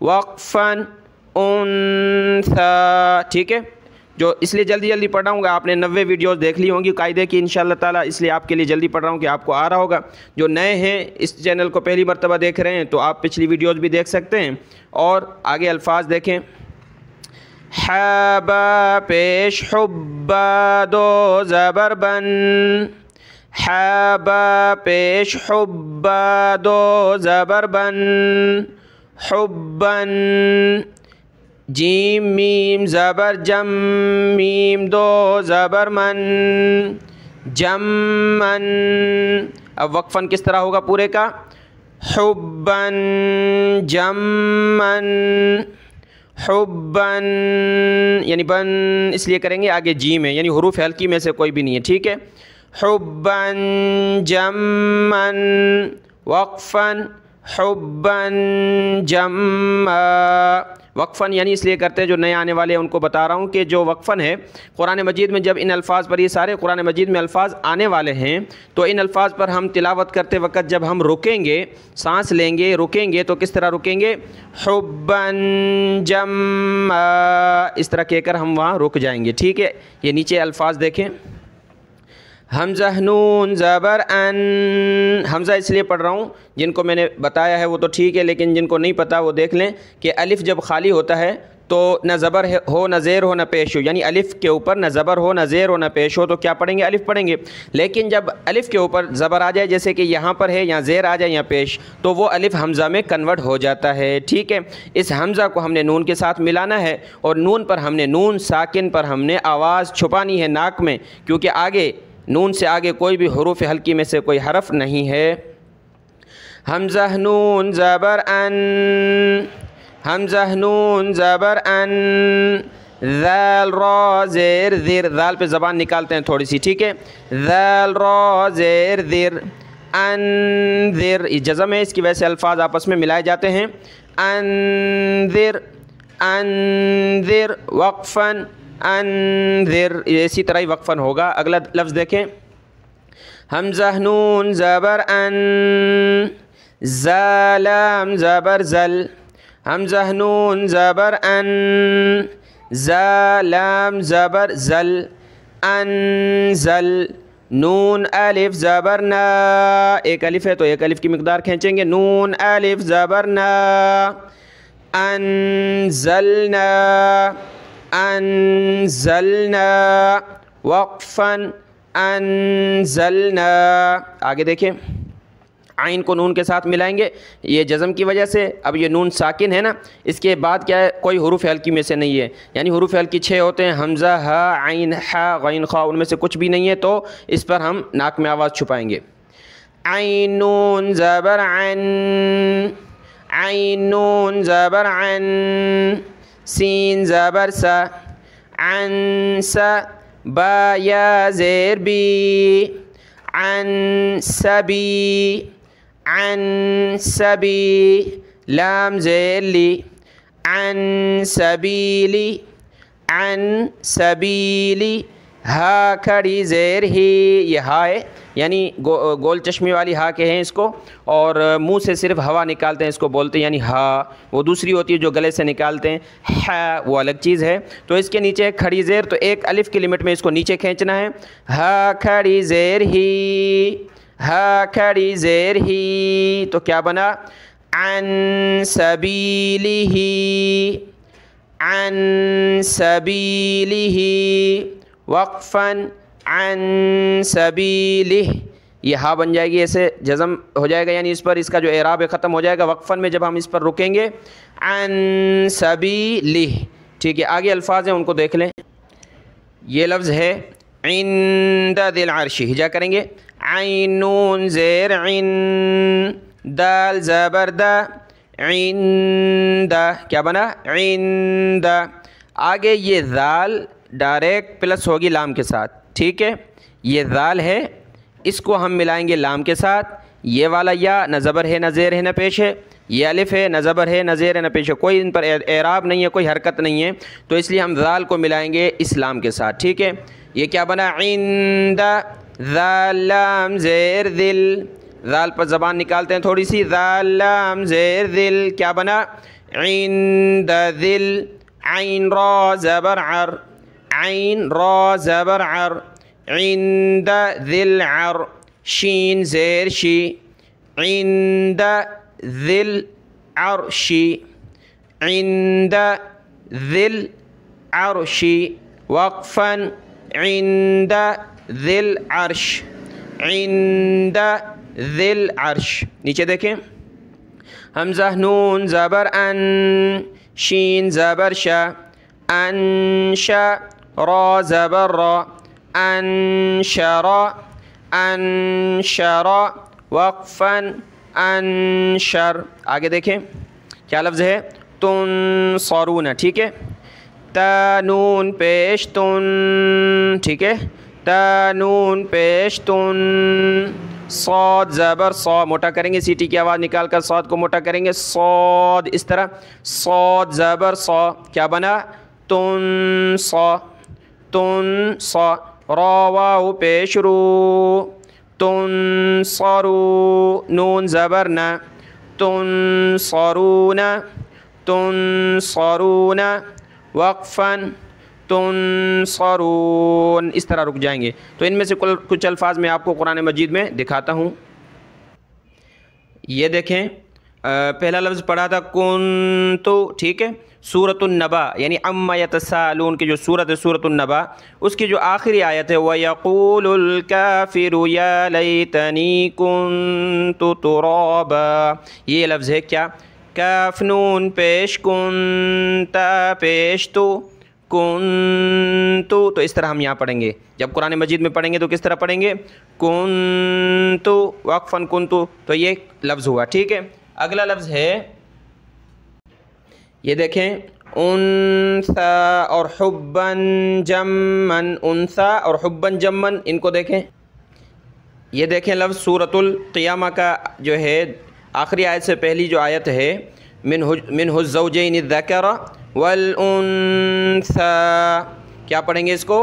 وقفن انثى، ٹھیک ہے؟ جو اس لیے جلدی جلدی پڑھ رہا ہوں گا، آپ نے 90 ویڈیوز دیکھ لی ہوں گی قاعدے کی انشاءاللہ تعالیٰ، اس لیے آپ کے لیے جلدی پڑھ رہا ہوں کہ آپ کو آ رہا ہوگا۔ جو نئے ہیں اس چینل کو پہلی مرتبہ دیکھ رہے ہیں تو آپ پچھلی ویڈیوز بھی دیکھ سکتے ہیں۔ اور آگے الفاظ دیکھیں، حابا پیش حبا دو زبر بن، حابا پیش حبا دو زبر بن، حبن جیم میم زبر جم میم دو زبر من، جمن۔ اب وقفن کس طرح ہوگا پورے کا، حبن جمن، حبن یعنی بن اس لیے کریں گے آگے جیم ہے، یعنی حروف ہلکی میں سے کوئی بھی نہیں ہے، ٹھیک ہے؟ حبن جمن وقفن، حبن جما۔ وقفن یعنی اس لیے کرتے ہیں، جو نئے آنے والے ہیں ان کو بتا رہا ہوں کہ جو وقفن ہے قرآن مجید میں، جب ان الفاظ پر، یہ سارے قرآن مجید میں الفاظ آنے والے ہیں تو ان الفاظ پر ہم تلاوت کرتے وقت جب ہم رکیں گے، سانس لیں گے، رکیں گے تو کس طرح رکیں گے، حبن جما، اس طرح کہہ کر ہم وہاں رک جائیں گے، ٹھیک ہے؟ یہ نیچے الفاظ دیکھیں، حمزہ نون زبر ان، حمزہ اس لیے پڑھ رہا ہوں جن کو میں نے بتایا ہے وہ تو ٹھیک ہے، لیکن جن کو نہیں پتہ وہ دیکھ لیں کہ الف جب خالی ہوتا ہے تو نہ زبر ہو نہ زیر ہو نہ پیش ہو، یعنی الف کے اوپر نہ زبر ہو نہ زیر ہو نہ پیش ہو تو کیا پڑھیں گے، الف پڑھیں گے۔ لیکن جب الف کے اوپر زبر آ جائے، جیسے کہ یہاں پر ہے، یا زیر آ جائے یا پیش، تو وہ الف حمزہ میں کنورٹ ہو جاتا ہے، ٹھیک ہے؟ اس حمزہ کو ہم نے نون کے ساتھ ملانا ہے، اور نون پر ہم نے، نون ساکن پر ہم نے آواز چھپانی ہے ناک میں، کیونکہ آگے نون سے آگے کوئی بھی حروف ہلکی میں سے کوئی حرف نہیں ہے۔ حمزہ نون زبر ان، حمزہ نون زبر ان، ذال را زیر ذر، ذال پہ زبان نکالتے ہیں تھوڑی سی، ٹھیک ہے؟ ذال را زیر ذر، انذر، یہ جزم ہے، اس کی وجہ سے الفاظ آپس میں ملائے جاتے ہیں۔ انذر، انذر وقفن، انذر، اسی طرح ہی وقفن ہوگا۔ اگلا لفظ دیکھیں، حمزہ نون زبر ان، زالام زبر زل، حمزہ نون زبر ان، زالام زبر زل، انزل، نون الف زبر نا، ایک الف ہے تو ایک الف کی مقدار کھینچیں گے، نون الف زبر نا، انزلنا، انزلنا وقفن، انزلنا۔ آگے دیکھیں، عین کو نون کے ساتھ ملائیں گے، یہ جزم کی وجہ سے، اب یہ نون ساکن ہے نا، اس کے بعد کیا ہے، کوئی حروف ہلکی میں سے نہیں ہے، یعنی حروف ہلکی 6 ہوتے ہیں، حمزہ، ہا، عین، حا، غین، خا، ان میں سے کچھ بھی نہیں ہے، تو اس پر ہم ناک میں آواز چھپائیں گے۔ عین نون زبر عن، عین نون زبر عن، سین زبر سا، عن سا، با یا زیر بی، عن سبی، عن سبی، لام زیر لی، عن سبیلی، عن سبیلی، ہا کھڑی زیر ہی، یہ ہا ہے، یعنی گول چشمی والی ہا کے ہیں اس کو، اور منہ سے صرف ہوا نکالتے ہیں اس کو بولتے ہیں، یعنی ہا۔ وہ دوسری ہوتی ہے جو گلے سے نکالتے ہیں، ہا وہ الگ چیز ہے۔ تو اس کے نیچے کھڑی زیر، تو ایک الف کی لمٹ میں اس کو نیچے کھینچنا ہے، ہا کھڑی زیر ہی، ہا کھڑی زیر ہی، تو کیا بنا، عن سبیلہ، عن سبیلہ وقفاً، عن سبیلہ، یہ ہا بن جائے گی، ایسے جزم ہو جائے گا، یعنی اس پر اس کا جو اعراب ہے ختم ہو جائے گا وقفاً میں، جب ہم اس پر رکیں گے، عن سبیلہ، ٹھیک ہے؟ آگے الفاظ ہیں ان کو دیکھ لیں۔ یہ لفظ ہے عند ذی العرش، ہجا کریں گے، عین نون زیر عن، دال زبر دا، عند، کیا بنا، عند۔ آگے یہ ذال ڈائریکٹ پلس ہوگی لام کے ساتھ، ٹھیک ہے؟ یہ ذال ہے، اس کو ہم ملائیں گے لام کے ساتھ، یہ والا یا نہ زبر ہے نہ زیر ہے نہ پیش ہے، یہ الف ہے نہ زبر ہے نہ زیر ہے نہ پیش ہے، کوئی ان پر اعراب نہیں ہے، کوئی حرکت نہیں ہے، تو اس لیے ہم ذال کو ملائیں گے اس لام کے ساتھ، ٹھیک ہے؟ یہ کیا بنا، عند، ذال لام زیر ذل، ذال پر زبان نکالتے ہیں تھوڑی سی. ذال لام زیر ذل کیا بنا؟ عند ذل. عین را زبر عر. عین را زبر عر. عند ذل عر. شین زیر شی. عند ذل عرشی. عند ذل عرشی. وقفا عند ذل عرش. عند ذل عرش. نیچے دیکھیں حمزہ نون زبر ان. شین زبر شا. انشا را زبر را. انشرا. انشرا. وقفا انشر. آگے دیکھیں کیا لفظ ہے؟ تنصرون. ٹھیک ہے. تا نون پیش تن. ٹھیک ہے. تا نون پیش تن. صاد زبر صا. موٹا کریں گے سیٹی کی آواز نکال کر صاد کو موٹا کریں گے. صاد اس طرح. صاد زبر صا کیا بنا؟ تن صا. تن صا. را واو پیش رو. تنصرو. نون زبر نا. تنصرون. تنصرون. وقفا تنصرون. اس طرح رک جائیں گے. تو ان میں سے کچھ الفاظ میں آپ کو قرآن مجید میں دکھاتا ہوں. یہ دیکھیں پہلا لفظ پڑھا تھا کنتو. ٹھیک ہے. سورۃ النبا یعنی عما یتساءلون کی جو سورت ہے سورۃ النبا اس کی جو آخری آیت ہے وَيَقُولُ الْكَافِرُ يَا لَيْتَنِي كُنْتُ تُرَابًا. یہ لفظ ہے کیا؟ کاف نون پیش کنت پیش تو. کنتو. تو اس طرح ہم یہاں پڑھیں گے. جب قرآن مجید میں پڑھیں گے تو کس طرح پڑھیں گے؟ کنتو وقفاً کنتو. تو یہ لفظ ہوا. ٹھیک ہے. اگلا لفظ ہے یہ دیکھیں انثا اور حباً جمن. انثا اور حباً جمن ان کو دیکھیں. یہ دیکھیں لفظ سورۃ القیامہ کا جو ہے آخری آیت سے پہلی جو آیت ہے منہ الزوجین الذکر والانثا. کیا پڑھیں گے اس کو؟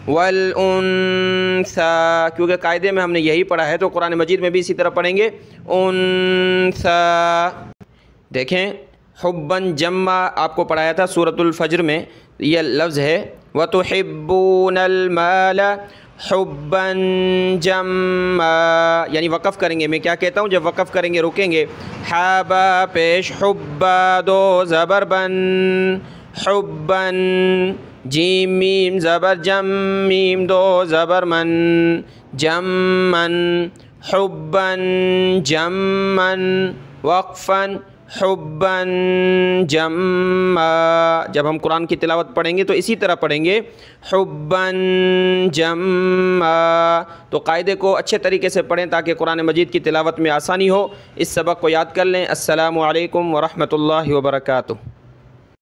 والانثا. کیونکہ قاعدے میں ہم نے یہی پڑھا ہے تو قرآن مجید میں بھی اسی طرح پڑھیں گے انثا. دیکھیں حباً جمع آپ کو پڑھایا تھا سورۃ الفجر میں. یہ لفظ ہے وَتُحِبُّونَ الْمَالَ حُبًّا جَمًّا. یعنی وقف کریں گے. میں کیا کہتا ہوں؟ جب وقف کریں گے رکیں گے. حابا پیش حبا دو زبر بن. حبًا. جیم میم زبر جم. میم دو زبر من. جمًا. حبًا جمًا. وقفاً حباً جمّا. جب ہم قرآن کی تلاوت پڑھیں گے تو اسی طرح پڑھیں گے حباً جمّا. تو قاعدے کو اچھے طریقے سے پڑھیں تاکہ قرآن مجید کی تلاوت میں آسانی ہو. اس سبق کو یاد کر لیں. السلام علیکم ورحمۃ اللہ وبرکاتہ.